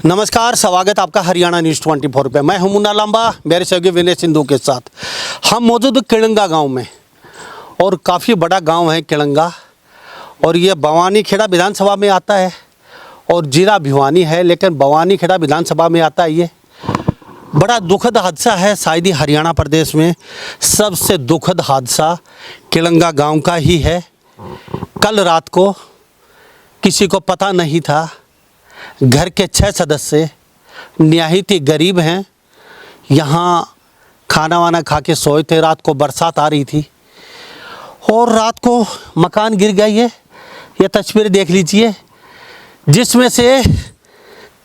नमस्कार, स्वागत आपका हरियाणा न्यूज़ 24 पे। मैं हूं मुन्ना लांबा, मेरे सहयोगी विनय सिंधु के साथ। हम मौजूद किलंगा गांव में और काफ़ी बड़ा गांव है किलंगा, और ये भवानीखेड़ा विधानसभा में आता है और जिला भिवानी है, लेकिन भवानीखेड़ा विधानसभा में आता है। ये बड़ा दुखद हादसा है, शायद ही हरियाणा प्रदेश में सबसे दुखद हादसा किलंगा गाँव का ही है। कल रात को किसी को पता नहीं था, घर के 6 सदस्य निहायत ही गरीब हैं, यहाँ खाना वाना खा के सोए थे। रात को बरसात आ रही थी और रात को मकान गिर गई है। ये तस्वीर देख लीजिए, जिसमें से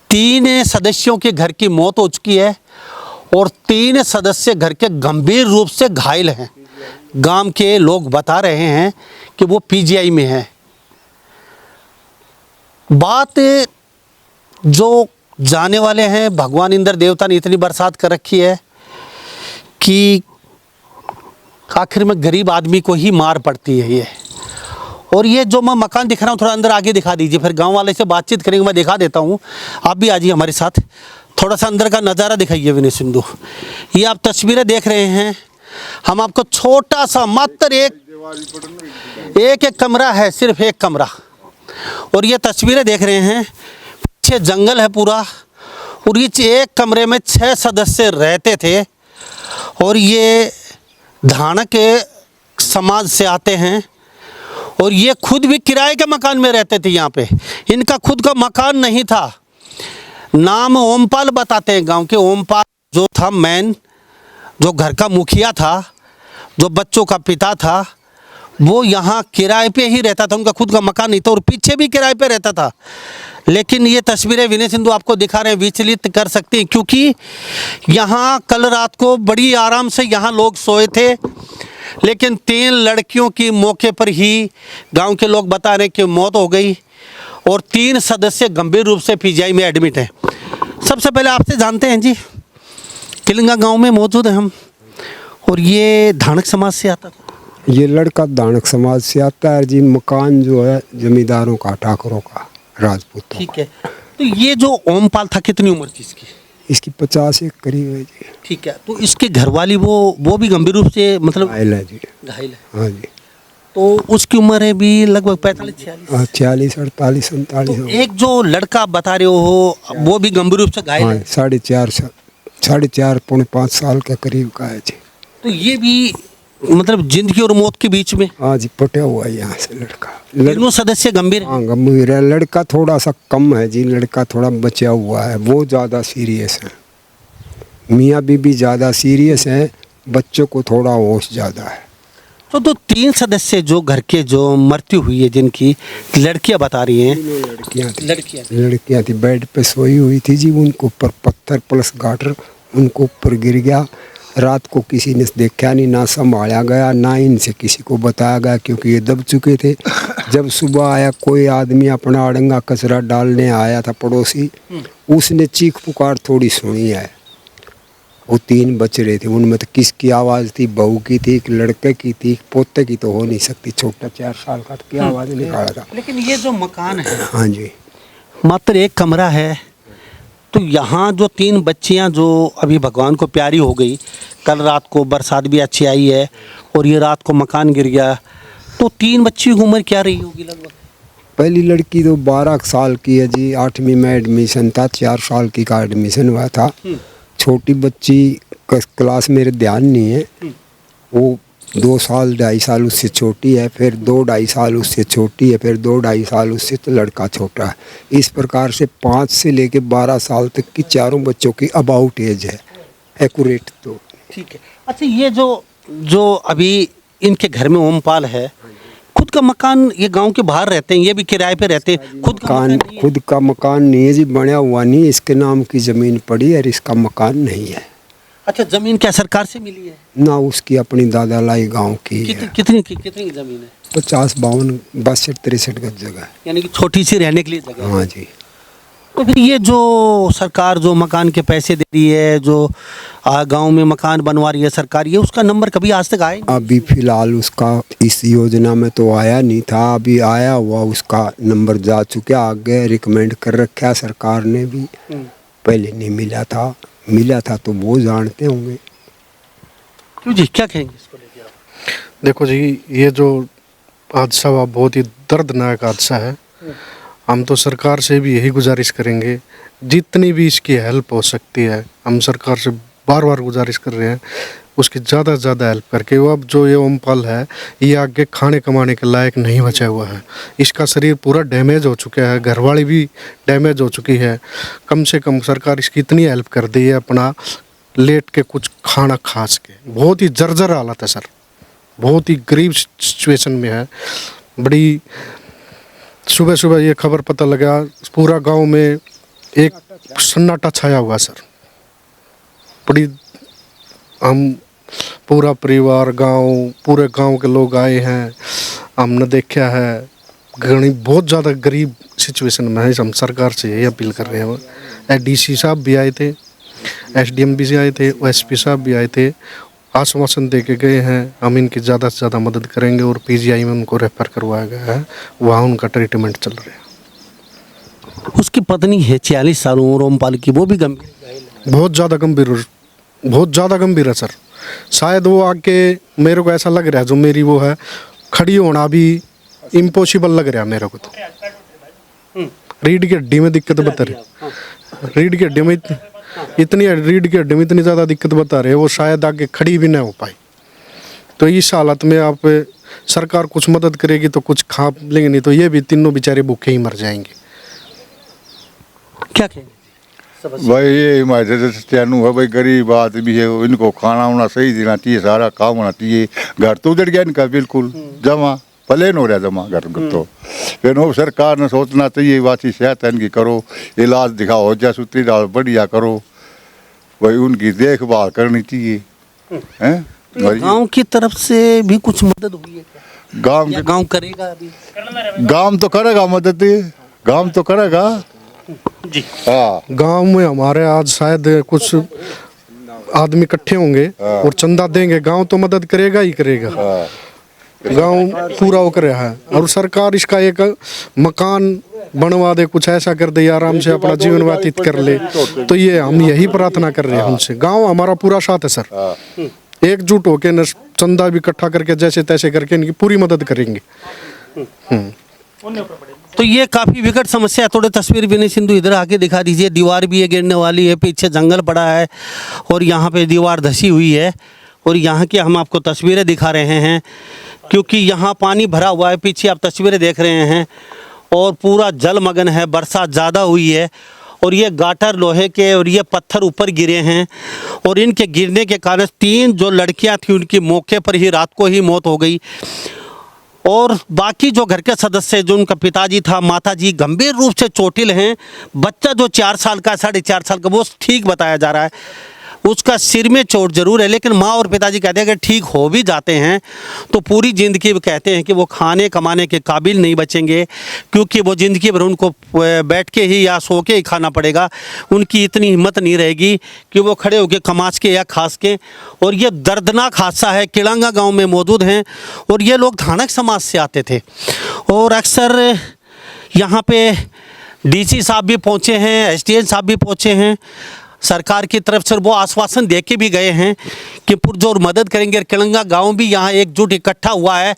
3 सदस्यों के घर की मौत हो चुकी है और 3 सदस्य घर के गंभीर रूप से घायल हैं। गांव के लोग बता रहे हैं कि वो पीजीआई में है। बात जो जाने वाले हैं, भगवान इंद्र देवता ने इतनी बरसात कर रखी है कि आखिर में गरीब आदमी को ही मार पड़ती है ये। और ये जो मैं मकान दिख रहा हूँ, थोड़ा अंदर आगे दिखा दीजिए, फिर गांव वाले से बातचीत करेंगे। मैं दिखा देता हूँ, आप भी आजिए हमारे साथ। थोड़ा सा अंदर का नज़ारा दिखाइए विनय सिंधु। ये आप तस्वीरें देख रहे हैं, हम आपको छोटा सा मात्र एक कमरा है, सिर्फ एक कमरा। और ये तस्वीरें देख रहे हैं, पीछे जंगल है पूरा, और इस एक कमरे में 6 सदस्य रहते थे। और ये धानक के समाज से आते हैं और ये खुद भी किराए के मकान में रहते थे। यहाँ पे इनका खुद का मकान नहीं था। नाम ओमपाल बताते हैं गांव के। ओमपाल जो था मैन, जो घर का मुखिया था, जो बच्चों का पिता था, वो यहाँ किराए पे ही रहता था। उनका खुद का मकान नहीं था और पीछे भी किराए पे रहता था। लेकिन ये तस्वीरें विनय सिंधु आपको दिखा रहे हैं, विचलित कर सकती हैं, क्योंकि यहाँ कल रात को बड़ी आराम से यहाँ लोग सोए थे। लेकिन 3 लड़कियों की मौके पर ही गांव के लोग बता रहे हैं कि मौत हो गई और 3 सदस्य गंभीर रूप से पीजीआई में एडमिट हैं। सबसे पहले आपसे जानते हैं जी, किलंगा गाँव में मौजूद हैं हम, और ये धानक समाज से आता था। ये लड़का धानक समाज से आता है जी। मकान जो है जमींदारों का, ठाकुरों का, राजपूत। ठीक है, तो ये जो ओमपाल था, कितनी उम्र थी इसकी? इसकी 50 एक करीब है जी। ठीक है, तो इसके घरवाली वो भी गंभीर रूप से मतलब घायल है जी। घायल है। हाँ जी। तो उसकी उम्र है भी लगभग 45-46। 46, 48, 47। तो एक जो लड़का आप बता रहे हो वो भी गंभीर रूप से घायल है। 4.5 पौने 5 साल के करीब का है जी। तो ये भी मतलब जिंदगी और मौत के बीच में। हाँ जी, पटा हुआ है यहाँ से लड़का। तीनों सदस्य गंभीर हैं। हाँ, गंभीर है। लड़का थोड़ा सा कम है जी, लड़का थोड़ा बचा हुआ है, वो ज़्यादा सीरियस है। मियाँ बीबी ज़्यादा सीरियस है, बच्चों को थोड़ा होश ज़्यादा है। तो 3 सदस्य जो घर के जो मृत्यु हुई है, जिनकी लड़कियां बता रही हैं, लड़कियाँ थी, बेड पे सोई हुई थी जी। उनको ऊपर पत्थर प्लस गाटर उनको ऊपर गिर गया। रात को किसी ने देखा नहीं, ना संभाला गया, ना इनसे किसी को बताया गया, क्योंकि ये दब चुके थे। जब सुबह आया कोई आदमी अपना अड़ंगा कचरा डालने आया था, पड़ोसी, उसने चीख पुकार थोड़ी सुनी है। वो 3 बच रहे थे, उनमें तो किसकी आवाज़ थी? बहू की थी, एक लड़के की थी, एक पोते की तो हो नहीं सकती, छोटा 4 साल का, तो क्या आवाज़ निकाला था। लेकिन ये जो मकान है, हाँ जी, मात्र एक कमरा है। तो यहाँ जो 3 बच्चियाँ जो अभी भगवान को प्यारी हो गई, कल रात को बरसात भी अच्छी आई है और ये रात को मकान गिर गया, तो 3 बच्चियों की उम्र क्या रही होगी लगभग? पहली लड़की तो 12 साल की है जी, 8वीं में एडमिशन था, 4 साल की का एडमिशन हुआ था। छोटी बच्ची का क्लास मेरे ध्यान नहीं है, वो 2 साल 2.5 साल उससे छोटी है, फिर 2 2.5 साल उससे छोटी है, फिर 2 2.5 साल उससे, तो लड़का छोटा है। इस प्रकार से 5 से लेके 12 साल तक की चारों बच्चों की अबाउट एज है, एक्यूरेट। तो ठीक है। अच्छा, ये जो अभी इनके घर में ओमपाल है, खुद का मकान, ये गांव के बाहर रहते हैं, ये भी किराए पे रहते हैं, खुद का मकान नहीं है जी, बना हुआ नहीं। इसके नाम की ज़मीन पड़ी है और इसका मकान नहीं है। अच्छा, जमीन क्या सरकार से मिली है? ना, उसकी अपनी दादा लाई गांव की है। कितनी जमीन है? 50, 52, 62, 63 गज जगह है, यानी कि छोटी सी रहने के लिए जगह। हाँ जी। तो फिर ये जो सरकार जो मकान के पैसे दे रही है, जो गांव में मकान बनवा रही है सरकार, ये उसका नंबर कभी आज तक आया नहीं? अभी फिलहाल उसका इस योजना में तो आया नहीं था, अभी आया हुआ उसका नंबर जा चुका, आगे रिकमेंड कर रखा सरकार ने भी। पहले नहीं मिला था तो वो जानते होंगे। क्यों जी, क्या कहेंगे इसको लेके आप? देखो जी, ये जो हादसा हुआ बहुत ही दर्दनाक हादसा है। हम तो सरकार से भी यही गुजारिश करेंगे, जितनी भी इसकी हेल्प हो सकती है हम सरकार से बार बार गुजारिश कर रहे हैं, उसकी ज़्यादा से ज़्यादा हेल्प करके। वो अब जो ये ओमपाल है, ये आगे खाने कमाने के लायक नहीं बचा हुआ है। इसका शरीर पूरा डैमेज हो चुका है, घरवाली भी डैमेज हो चुकी है। कम से कम सरकार इसकी इतनी हेल्प कर दी है, अपना लेट के कुछ खाना खा सके। बहुत ही जर्जर हालत है सर, बहुत ही गरीब सिचुएशन में है। बड़ी सुबह सुबह ये खबर पता लगा, पूरा गांव में एक सन्नाटा छाया हुआ सर। बड़ी हम पूरा परिवार पूरे गांव के लोग आए हैं, हमने देखा है बहुत ज़्यादा गरीब सिचुएशन में है। हम सरकार से यही अपील कर रहे हैं। डीसी साहब भी आए थे, एसडीएम भी आए थे, ओएसपी साहब भी आए थे, आश्वासन दे के गए हैं हम इनकी ज़्यादा से ज़्यादा मदद करेंगे। और पीजीआई में उनको रेफर करवाया गया है, वहाँ उनका ट्रीटमेंट चल रहा है। उसकी पत्नी है 46 साल उम्र ओमपाल की, वो भी गंभीर, बहुत ज़्यादा गंभीर है सर। शायद वो आके, मेरे को ऐसा लग रहा है, जो मेरी वो है खड़ी होना भी इम्पॉसिबल लग रहा है मेरे को। तो रीढ़ की हड्डी में दिक्कत बता रही, रीढ़ की हड्डी में इतनी ज़्यादा दिक्कत बता रहे, वो शायद आगे खड़ी भी ना हो पाई। तो इस हालत में आप सरकार कुछ मदद करेगी तो कुछ खा लेंगे, नहीं तो ये भी तीनों बेचारे भूखे ही मर जाएंगे। क्या कहेंगे? भाई ये हमारे चैनू है भाई, गरीब आदमी है, इनको खाना वाना सही देना चाहिए, सारा काम होना चाहिए। घर तो उजड़ गया इनका बिल्कुल, जमा प्लेन हो रहा जमा घर में। तो फिर वो सरकार ने सोचना चाहिए, वाची सेहत है इनकी करो, इलाज दिखाओ, जासूती डाल बढ़िया करो भाई, उनकी देखभाल करनी चाहिए। गांव की तरफ से भी कुछ मदद हुई है क्या? गांव करेगा अभी? गांव तो करेगा मदद, गांव तो करेगा जी। हाँ, गांव में हमारे आज शायद कुछ आदमी इकट्ठे होंगे और चंदा देंगे, गांव तो मदद करेगा ही करेगा। गांव पूरा हो रहा है, और सरकार इसका एक मकान बनवा दे, कुछ ऐसा कर दे, आराम से अपना जीवन व्यतीत कर ले। तो ये हम यही प्रार्थना कर रहे हैं उनसे। गांव हमारा पूरा साथ है सर, एकजुट होके न चंदा भी इकट्ठा करके जैसे तैसे करके इनकी पूरी मदद करेंगे। तो ये काफ़ी विकट समस्या है। थोड़े तस्वीर विनय सिंधु इधर आके दिखा दीजिए। दीवार भी ये गिरने वाली है, पीछे जंगल पड़ा है और यहाँ पे दीवार धसी हुई है। और यहाँ की हम आपको तस्वीरें दिखा रहे हैं क्योंकि यहाँ पानी भरा हुआ है। पीछे आप तस्वीरें देख रहे हैं और पूरा जलमग्न है, बरसात ज़्यादा हुई है और ये गाटर लोहे के और ये पत्थर ऊपर गिरे हैं। और इनके गिरने के कारण 3 जो लड़कियाँ थी उनकी मौके पर ही रात को ही मौत हो गई। और बाकी जो घर के सदस्य, जो उनका पिताजी था, माताजी गंभीर रूप से चोटिल हैं। बच्चा जो 4 साल का, 4.5 साल का, वो ठीक बताया जा रहा है। उसका सिर में चोट जरूर है, लेकिन माँ और पिताजी कहते हैं कि ठीक हो भी जाते हैं तो पूरी ज़िंदगी वो कहते हैं कि वो खाने कमाने के काबिल नहीं बचेंगे, क्योंकि वो ज़िंदगी भर उनको बैठ के ही या सो के ही खाना पड़ेगा। उनकी इतनी हिम्मत नहीं रहेगी कि वो खड़े होकर कमाच के या खास के। और ये दर्दनाक हादसा है, किलांगा गांव में मौजूद हैं और ये लोग धानक समाज से आते थे। और अक्सर यहाँ पे डीसी साहब भी पहुँचे हैं, एसडीएम साहब भी पहुँचे हैं। सरकार की तरफ से वो आश्वासन दे के भी गए हैं कि पुरजोर मदद करेंगे। किलंगा गांव भी यहाँ एकजुट इकट्ठा हुआ है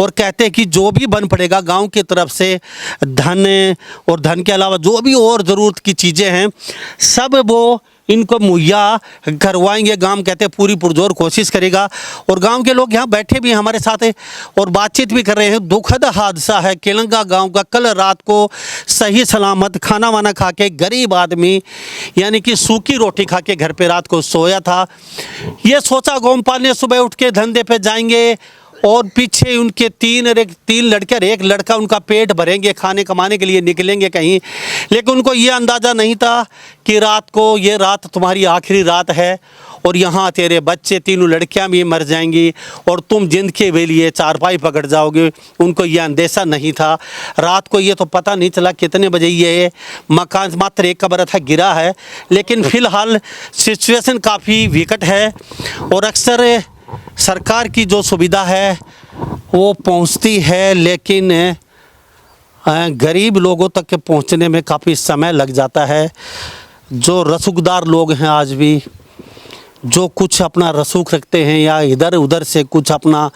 और कहते हैं कि जो भी बन पड़ेगा गांव की तरफ से, धन और धन के अलावा जो भी और ज़रूरत की चीज़ें हैं सब वो इनको मुहैया करवाएंगे। गांव कहते हैं पूरी पुरजोर कोशिश करेगा। और गांव के लोग यहाँ बैठे भी हमारे साथ हैं और बातचीत भी कर रहे हैं। दुखद हादसा है किलंगा गांव का। कल रात को सही सलामत खाना वाना खा के गरीब आदमी, यानी कि सूखी रोटी खा के घर पे रात को सोया था। ये सोचा गोमपाल ने सुबह उठ के धंधे पे जाएंगे और पीछे उनके 3 लड़के और 1 लड़का उनका पेट भरेंगे, खाने कमाने के लिए निकलेंगे कहीं। लेकिन उनको ये अंदाज़ा नहीं था कि रात को ये रात तुम्हारी आखिरी रात है और यहाँ तेरे बच्चे तीनों लड़कियां भी मर जाएंगी और तुम जिंदगी के लिए चारपाई पकड़ जाओगे। उनको ये अंदेशा नहीं था। रात को ये तो पता नहीं चला कितने बजे ये मकान मात्र एक कमरा था गिरा है, लेकिन फ़िलहाल सिचुएशन काफ़ी विकट है और अक्सर सरकार की जो सुविधा है वो पहुंचती है, लेकिन गरीब लोगों तक के पहुंचने में काफ़ी समय लग जाता है। जो रसूखदार लोग हैं आज भी, जो कुछ अपना रसूख रखते हैं या इधर उधर से कुछ अपना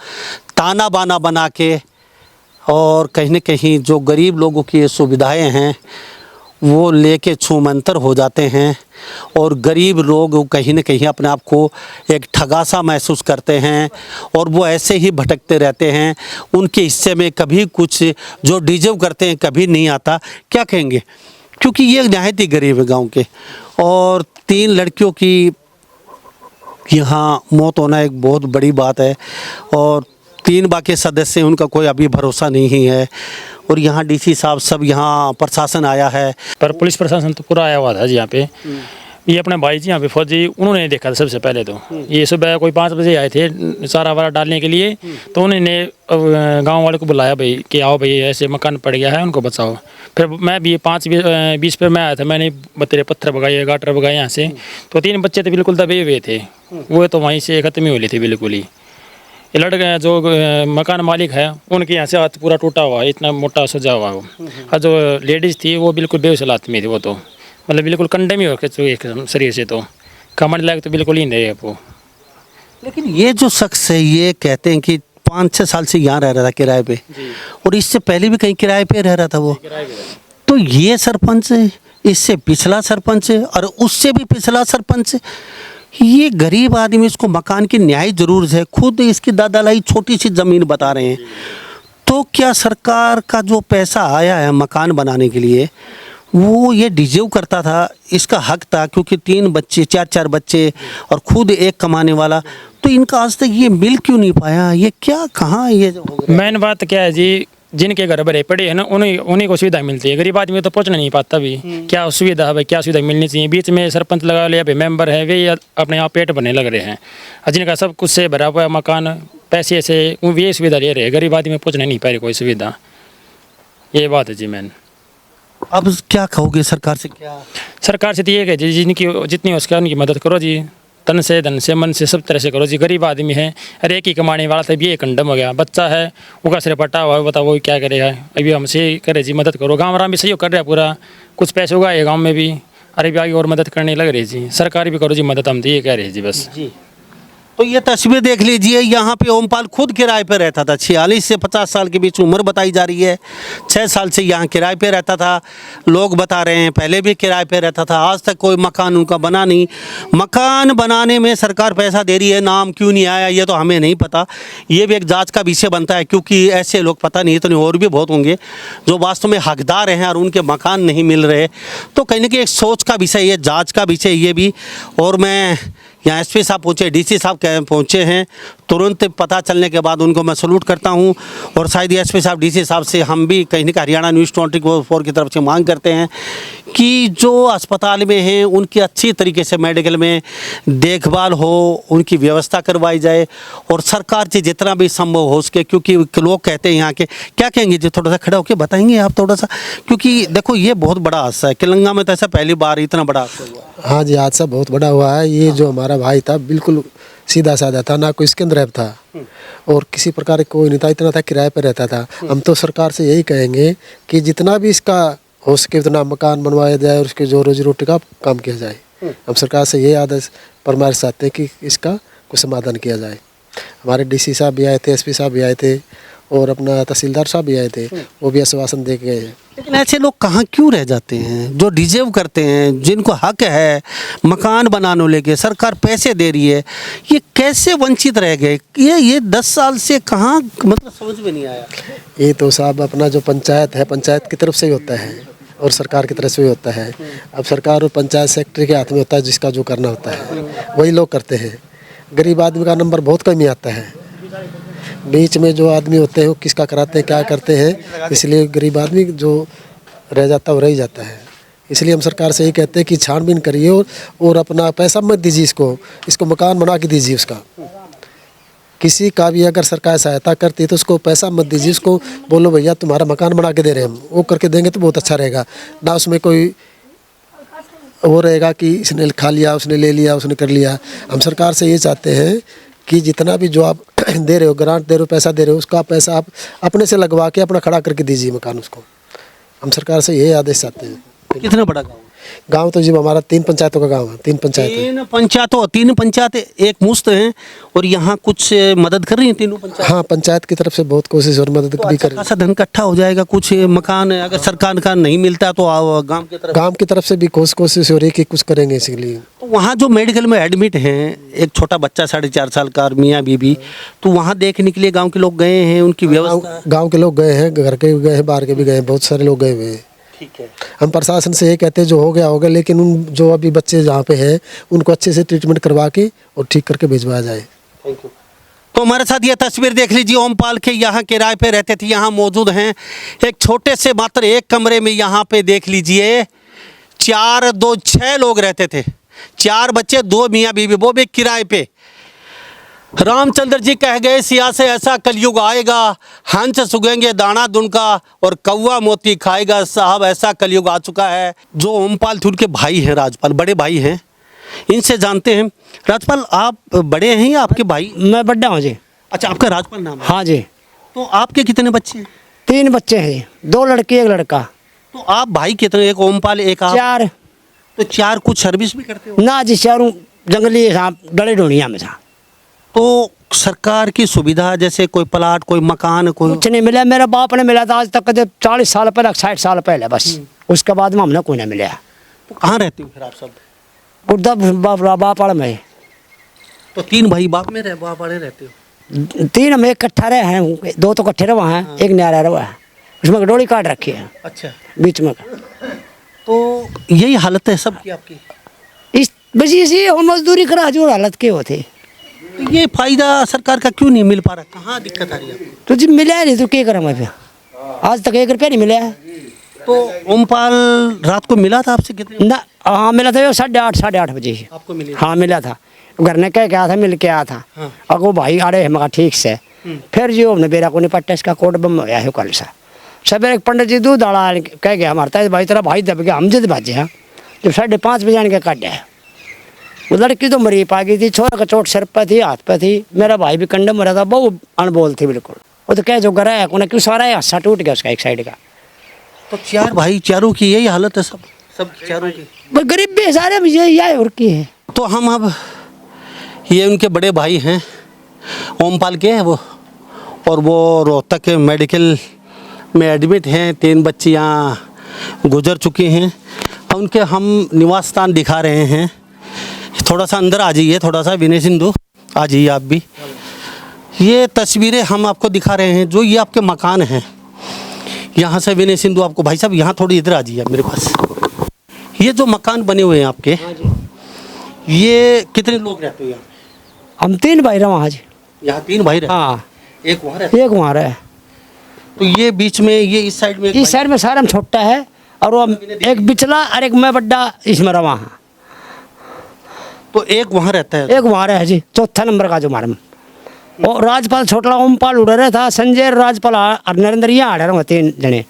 ताना बाना बना के, और कहीं न कहीं जो गरीब लोगों की ये सुविधाएं हैं वो लेके छूमंतर हो जाते हैं और गरीब लोग कहीं न कहीं अपने आप को एक ठगासा महसूस करते हैं और वो ऐसे ही भटकते रहते हैं। उनके हिस्से में कभी कुछ जो डिजर्व करते हैं कभी नहीं आता। क्या कहेंगे, क्योंकि ये नहायत ही गरीब है गाँव के, और 3 लड़कियों की यहाँ मौत होना एक बहुत बड़ी बात है और 3 बाकी सदस्य हैं, उनका कोई अभी भरोसा नहीं है। और यहाँ डीसी साहब सब, यहाँ प्रशासन आया है, पर पुलिस प्रशासन तो पूरा आया हुआ था जी यहाँ पे। ये अपने भाई जी यहाँ पे फौजी, उन्होंने देखा था सबसे पहले। तो ये सुबह कोई 5 बजे आए थे सारा वारा डालने के लिए, तो उन्होंने गांव वाले को बुलाया भाई कि आओ भाई ऐसे मकान पड़ गया है, उनको बचाओ। फिर मैं भी 5:20 पर मैं आया था, मैंने बतेरे पत्थर भगाए, गाटर भगाए यहाँ से। तो 3 बच्चे तो बिल्कुल दबे हुए थे, वो तो वहीं से ख़त्म ही हो रही थी बिल्कुल ही। ये लड़के जो मकान मालिक है उनके यहाँ से हाथ पूरा टूटा हुआ है, इतना मोटा सजा हुआ है वो। और जो लेडीज़ थी वो बिल्कुल बेहोश हालत में थी, वो तो मतलब बिल्कुल कंडम ही हो के शरीर से, तो कमर लायक तो बिल्कुल ही नहीं है वो। लेकिन ये जो शख्स है ये कहते हैं कि 5-6 साल से यहाँ रह रहा था किराए पे, और इससे पहले भी कहीं किराए पे रह रहा था वो। तो ये सरपंच, इससे पिछला सरपंच और उससे भी पिछला सरपंच, ये गरीब आदमी, इसको मकान की न्याय जरूर है। खुद इसकी दादालाई छोटी सी ज़मीन बता रहे हैं। तो क्या सरकार का जो पैसा आया है मकान बनाने के लिए वो ये डिजर्व करता था, इसका हक था? क्योंकि 3 बच्चे, 4-4 बच्चे और खुद एक कमाने वाला, तो इनका आज तक ये मिल क्यों नहीं पाया? ये क्या, कहाँ ये हो गया? मेन बात क्या है जी, जिनके घर भरे पड़े हैं ना उन्हीं को सुविधा मिलती है। गरीब आदमी तो पहुंचना नहीं पाता भी। क्या सुविधा है भाई, क्या सुविधा मिलनी चाहिए? बीच में सरपंच लगा लिया भाई, मेंबर है वे अपने आप पेट भरने लग रहे हैं, और जिनका सब कुछ से भरा हुआ मकान पैसे से वो ये सुविधा ले रहे हैं। गरीब आदमी पहुँचना नहीं पा रही कोई सुविधा, ये बात है जी। मैन अब क्या कहोगे सरकार से? क्या सरकार से तो ये है जी, जिनकी जितनी हो सके उनकी मदद करो जी, तन से धन से मन से सब तरह से करो जी। गरीब आदमी है, अरे एक ही कमाने वाला था, ये कंडम हो गया, बच्चा है वो का सिर पटा हुआ है, बताओ वो क्या करेगा? अभी हमसे करे जी, मदद करो। गाँव वाला भी सहयोग कर रहा है पूरा, कुछ पैसे उगाए गाँव में भी, अरे भी आगे और मदद करने लग रही जी। सरकार भी करो जी मदद, हम तो ये कह रहे हैं जी बस जी। तो ये तस्वीर देख लीजिए, यहाँ पे ओमपाल खुद किराए पे रहता था। 46 से 50 साल के बीच उम्र बताई जा रही है। 6 साल से यहाँ किराए पे रहता था। लोग बता रहे हैं पहले भी किराए पे रहता था, आज तक कोई मकान उनका बना नहीं। मकान बनाने में सरकार पैसा दे रही है, नाम क्यों नहीं आया ये तो हमें नहीं पता। ये भी एक जांच का विषय बनता है, क्योंकि ऐसे लोग पता नहीं इतने और भी बहुत होंगे जो वास्तव में हकदार हैं और उनके मकान नहीं मिल रहे। तो कहीं ना कहीं एक सोच का विषय, ये जाँच का विषय ये भी। और मैं यहाँ एसपी साहब पहुँचे, डीसी साहब पहुँचे हैं, तुरंत पता चलने के बाद उनको मैं सलूट करता हूँ। और शायद एसपी साहब, डीसी साहब से हम भी कहीं ना कहीं हरियाणा न्यूज़ 24 की तरफ से मांग करते हैं कि जो अस्पताल में हैं उनकी अच्छी तरीके से मेडिकल में देखभाल हो, उनकी व्यवस्था करवाई जाए और सरकार से जितना भी संभव हो सके। क्योंकि लोग कहते हैं यहाँ के, क्या कहेंगे जी, थोड़ा सा खड़ा होकर बताएंगे आप थोड़ा सा? क्योंकि देखो ये बहुत बड़ा हादसा है, किलंगा में तो ऐसा पहली बार इतना बड़ा हादसा हुआ। हाँ जी, हादसा बहुत बड़ा हुआ है। ये जो हमारा भाई था बिल्कुल सीधा साधा था, ना कोई इसके अंदर था और किसी प्रकार का कोई नहीं था, इतना था किराए पर रहता था। हम तो सरकार से यही कहेंगे कि जितना भी इसका हो सके उतना मकान बनवाया जाए और उसके जो रोजी रोटी का काम किया जाए। हम सरकार से यही आदेश फरमाइश चाहते हैं कि इसका कुछ समाधान किया जाए। हमारे डीसी साहब भी आए थे, एसपी साहब भी आए थे और अपना तहसीलदार साहब भी आए थे, वो भी आश्वासन दे के गए हैं। लेकिन ऐसे लोग कहाँ क्यों रह जाते हैं जो डिजर्व करते हैं, जिनको हक है मकान बनाने लेके, सरकार पैसे दे रही है, ये कैसे वंचित रह गए? ये 10 साल से कहाँ, मतलब समझ में नहीं आया। ये तो साहब अपना जो पंचायत है, पंचायत की तरफ से ही होता है और सरकार की तरफ से भी होता है। अब सरकार और पंचायत सेक्रेटरी के हाथ में होता है, जिसका जो करना होता है वही लोग करते हैं। गरीब आदमी का नंबर बहुत कम ही आता है। बीच में जो आदमी होते हैं वो किसका कराते हैं, क्या करते हैं, इसलिए गरीब आदमी जो रह जाता है वो रह ही जाता है। इसलिए हम सरकार से यही कहते हैं कि छानबीन करिए और अपना पैसा मत दीजिए, इसको मकान बना के दीजिए। उसका किसी का भी अगर सरकार सहायता करती है तो उसको पैसा मत दीजिए, उसको बोलो भैया तुम्हारा मकान बना के दे रहे हैं हम, वो करके देंगे तो बहुत अच्छा रहेगा। ना उसमें कोई वो रहेगा कि इसने खा लिया, उसने ले लिया, उसने कर लिया। हम सरकार से ये चाहते हैं कि जितना भी जो आप दे रहे हो, ग्रांट दे रहे हो, पैसा दे रहे हो, उसका पैसा आप अपने से लगवा के अपना खड़ा करके दीजिए मकान उसको। हम सरकार से यही आदेश चाहते हैं। कितना बड़ा गाँव? गांव तो जी हमारा 3 पंचायतों का गांव है, 3 पंचायत। 3 पंचायत एक मुश्त हैं और यहाँ कुछ मदद कर रही हैं तीनों पंचायत? हाँ, पंचायत की तरफ से बहुत कोशिश और मदद भी कर रही है। खासा धन इकट्ठा हो जाएगा, कुछ मकान अगर सरकार का नहीं मिलता तो गांव की तरफ से भी कोशिश हो रही है कि कुछ करेंगे इसके लिए। तो वहाँ जो मेडिकल में एडमिट हैं, एक छोटा बच्चा 4.5 साल का और मियाँ बीबी, तो वहाँ देखने के लिए गाँव के लोग गए हैं, उनकी व्यवस्था? गाँव के लोग गए हैं, घर के भी गए हैं, बाहर के भी गए हैं, बहुत सारे लोग गए हुए हैं। ठीक है। हम प्रशासन से ये कहते हैं जो हो गया, लेकिन उन जो अभी बच्चे जहाँ पे हैं उनको अच्छे से ट्रीटमेंट करवा के और ठीक करके भिजवाया जाए। Thank you. तो हमारे साथ ये तस्वीर देख लीजिए, ओमपाल के यहाँ किराए पे रहते थे, यहाँ मौजूद हैं। एक छोटे से मात्र एक कमरे में यहाँ पे देख लीजिए 6 लोग रहते थे, 4 बच्चे, 2 मियाँ बीवी, वो भी किराए पे। रामचंद्र जी कह गए सिया से ऐसा कलयुग आएगा, हंस सुगेंगे दाना दुनका और कौवा मोती खाएगा। साहब ऐसा कलयुग आ चुका है। जो ओमपाल थे उनके भाई हैं राजपाल, बड़े भाई हैं, इनसे जानते हैं। राजपाल आप बड़े हैं या आपके भाई? मैं बड़ा हूँ जी। अच्छा, आपका राजपाल नाम है? हाँ जी। तो आपके कितने बच्चे हैं? 3 बच्चे हैं जी, 2 लड़की 1 लड़का। तो आप भाई कितने? एक ओमपाल, एक आप? 4। तो 4 कुछ सर्विस भी करते हो? ना जी, चारों जंगली सांप डले ढूंढिया में था। तो सरकार की सुविधा जैसे कोई प्लाट, कोई मकान, कोई कुछ नहीं मिला। मेरा बाप ने मिला था आज तक, 40 साल पहले, 60 साल पहले बस। उसके बाद में हमने कोई नहीं मिला। तो कहाँ रहते हो फिर आप सब? गुड्डा बापाड़ में। तो 3 भाई बाप में बाप वाले रहते हो? 3 हम इकट्ठा रहे हैं, 2 तो इकट्ठे रहा है, एक नया रहा है, उसमें डोली काट रखी है। अच्छा, बीच में। तो यही हालत है सबकी आपकी? इस वजह से हम मजदूरी करा जो हालत के होते। तो ये फायदा सरकार का क्यों नहीं मिल पा रहा? कहाँ दिक्कत आ रही है? तो जी मिला नहीं तो क्या करें मैं? आज तक 1 रुपया नहीं मिला है। तो ओमपाल रात को मिला था आपसे कितने? ना, हाँ मिला था 8:30 साढ़े 8 बजे। आपको मिले? हाँ मिला था, घर ने कह के आया था, मिल के आया था। हाँ। और वो भाई आ रहे मगा ठीक से। फिर जो हमने बेरा को निपट्टा, इसका कोट बम होया है कल से। सवेरे पंडित जी दूध डाला कह गया हमारा भाई तेरा भाई दब गया, हम जिद बाजे हैं। जब 5:30 बजे आने के काट है। वो लड़की तो मरी पा गई थी, छोरा का चोट सिर पे थी, हाथ पे थी। मेरा भाई भी कंडम मरा था, बहुत अनबोल थी बिल्कुल। वो तो क्या जो गरा है उन्हें क्यों सारा है, हादसा टूट गया उसका एक साइड का। तो 4 भाई, चारों की यही हालत है? सब चारों की? बस गरीब भी सारे यही है और की है। तो हम अब ये उनके बड़े भाई हैं ओमपाल के, वो और वो रोहतक मेडिकल में एडमिट हैं। 3 बच्चे यहाँ गुजर चुकी हैं। उनके हम निवास स्थान दिखा रहे हैं। थोड़ा सा अंदर आ जाइए, थोड़ा सा विनय सिंधु आ जाइए आप भी। ये तस्वीरें हम आपको दिखा रहे हैं, जो ये आपके मकान हैं। यहाँ से विनय सिंधु आपको, भाई साहब यहाँ थोड़ी इधर आ जाइए मेरे पास। ये जो मकान बने हुए हैं आपके, ये कितने लोग रहते हो यहाँ? हम 3 भाई रहे वहाँ जी। यहाँ 3 भाई रहते? हाँ, एक वहाँ रहता? एक वहाँ रहे। तो ये बीच में, ये इस साइड में, इस साइड में सारा हम छोटा है और वो एक बिचला और एक मैं बड्डा इसमें रहा वहाँ। तो एक वहाँ रहता है? एक वहाँ रहे जी, 4था नंबर का जो हमारे में। और राजपाल छोटा ओमपाल उड़ रहा था, संजय राजपाल और नरेंद्र यहाँ आ रहे 3 जने।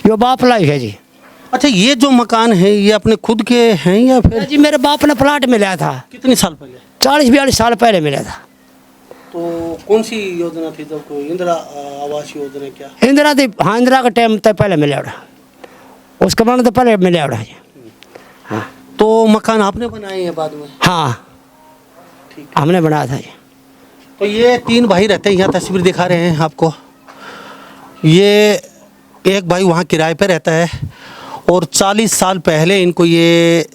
यो बाप लाई है जी। अच्छा, ये जो मकान है ये अपने खुद के हैं या फिर? जी मेरे बाप ने प्लाट मिला था। कितने साल पहले? 40-42 साल पहले मिला था। तो कौन सी योजना थी जब? कोई इंदिरा आवास योजना क्या? इंदिरा थी, हाँ इंदिरा का टाइम तक पहले मिला उड़ा, उसका मन तो पहले मिला उड़ा जी। हाँ, तो मकान आपने बनाए हैं बाद में? हाँ हमने बनाया था जी। तो ये 3 भाई रहते हैं, यहाँ तस्वीर दिखा रहे हैं आपको। ये एक भाई वहाँ किराए पे रहता है और 40 साल पहले इनको ये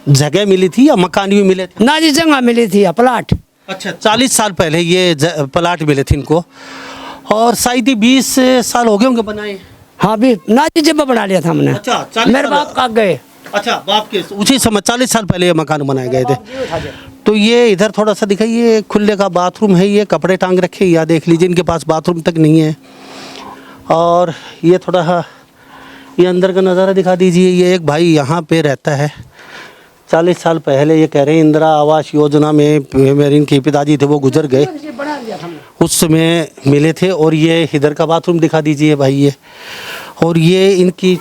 जगह मिली थी या मकान भी मिले थे? ना जी, जगह मिली थी प्लाट। अच्छा, 40 साल पहले ये प्लाट मिले थे इनको, और शायद ही 20 साल हो गए होंगे बनाए। हाँ भी ना जी, जब बना लिया था हमने। अच्छा, 40 मेरे बाप का गए। अच्छा, बाप के उसी समय 40 साल पहले ये मकान बनाए गए थे। तो ये इधर थोड़ा सा दिखाइए, खुले का बाथरूम है, ये कपड़े टांग रखे, या देख लीजिए इनके पास बाथरूम तक नहीं है। और ये थोड़ा ये अंदर का नज़ारा दिखा दीजिए। ये एक भाई यहाँ पे रहता है। 40 साल पहले ये कह रहे हैं इंदिरा आवास योजना में मेरे इनके पिताजी थे वो गुजर गए, उस समय मिले थे। और ये इधर का बाथरूम दिखा दीजिए भाई ये, और ये इनकी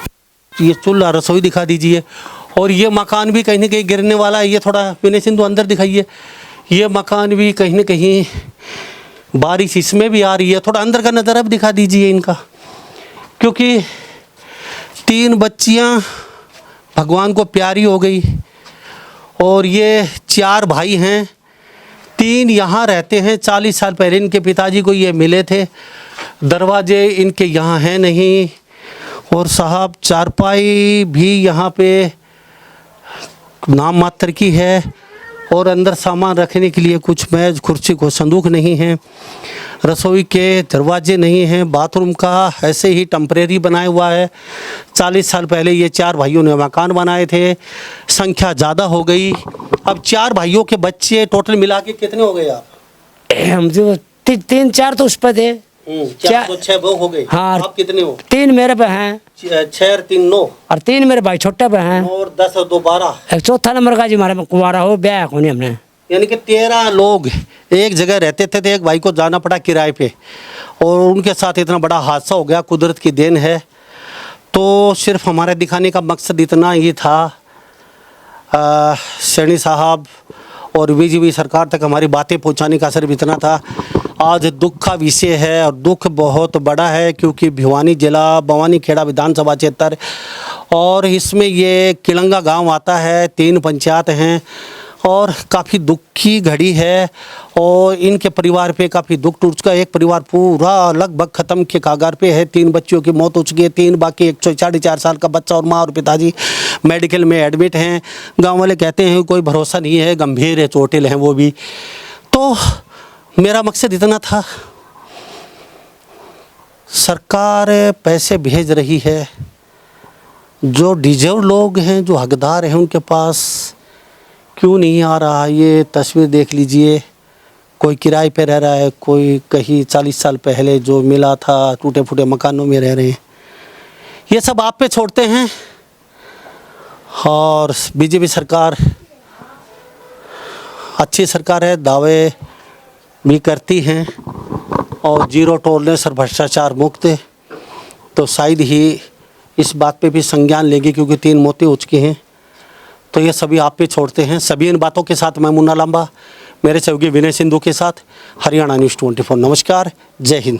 ये चूल्हा रसोई दिखा दीजिए। और ये मकान भी कहीं ना कहीं गिरने वाला है। ये थोड़ा विनय सिंधु अंदर दिखाइए। ये मकान भी कहीं ना कहीं बारिश इसमें भी आ रही है। थोड़ा अंदर का नज़ारा भी दिखा दीजिए इनका, क्योंकि 3 बच्चियां भगवान को प्यारी हो गई। और ये 4 भाई हैं, 3 यहाँ रहते हैं। 40 साल पहले इनके पिताजी को ये मिले थे। दरवाजे इनके यहाँ हैं नहीं। और साहब चारपाई भी यहाँ पे नाम मात्र की है। और अंदर सामान रखने के लिए कुछ मेज कुर्सी को संदूक नहीं है। रसोई के दरवाजे नहीं हैं। बाथरूम का ऐसे ही टेम्परेरी बनाया हुआ है। 40 साल पहले ये 4 भाइयों ने मकान बनाए थे। संख्या ज़्यादा हो गई। अब 4 भाइयों के बच्चे टोटल मिला के कितने हो गए आप? हम जो 3-4 तो उस पर थे। 4 तो 6 वो हो गए। हाँ। आप कितने हो? 3 मेरे पे हैं 6 और 3 9 और 3 मेरे भाई छोटे पे हैं। 9 और 10 और 2 12। एक चौथा नंबर का जी हमारे कुंवारा हो ब्याह को नहीं हमने। यानी कि 13 लोग एक जगह रहते थे। तो एक भाई को जाना पड़ा किराए पे, और उनके साथ इतना बड़ा हादसा हो गया। कुदरत की देन है। तो सिर्फ हमारे दिखाने का मकसद इतना ही था। सैनी साहब और बीजेपी सरकार तक हमारी बातें पहुंचाने का सिर्फ इतना था। आज दुख का विषय है और दुख बहुत बड़ा है, क्योंकि भिवानी जिला भवानी खेड़ा विधानसभा क्षेत्र और इसमें ये किलंगा गांव आता है। 3 पंचायत हैं और काफ़ी दुख की घड़ी है। और इनके परिवार पे काफ़ी दुख टूट चुका है। एक परिवार पूरा लगभग ख़त्म के कागार पे है। 3 बच्चियों की मौत हो चुकी है। 3 बाकी 1 4.5 साल का बच्चा और माँ और पिताजी मेडिकल में एडमिट हैं। गांव वाले कहते हैं कोई भरोसा नहीं है, गंभीर है, चोटिल हैं वो भी। तो मेरा मकसद इतना था, सरकार पैसे भेज रही है, जो डिजर्व लोग हैं, जो हकदार हैं, उनके पास क्यों नहीं आ रहा? ये तस्वीर देख लीजिए। कोई किराए पे रह रहा है, कोई कहीं 40 साल पहले जो मिला था टूटे फूटे मकानों में रह रहे हैं। ये सब आप पे छोड़ते हैं। और बीजेपी सरकार अच्छी सरकार है, दावे भी करती हैं और जीरो टॉलरेंस और भ्रष्टाचार मुक्त। तो शायद ही इस बात पे भी संज्ञान लेगी, क्योंकि 3 मौतें हो चुकी हैं। तो ये सभी आप पे छोड़ते हैं। सभी इन बातों के साथ मैं मुन्ना लांबा, मेरे सहयोगी विनय सिंधु के साथ, हरियाणा न्यूज़ 24। नमस्कार, जय हिंद।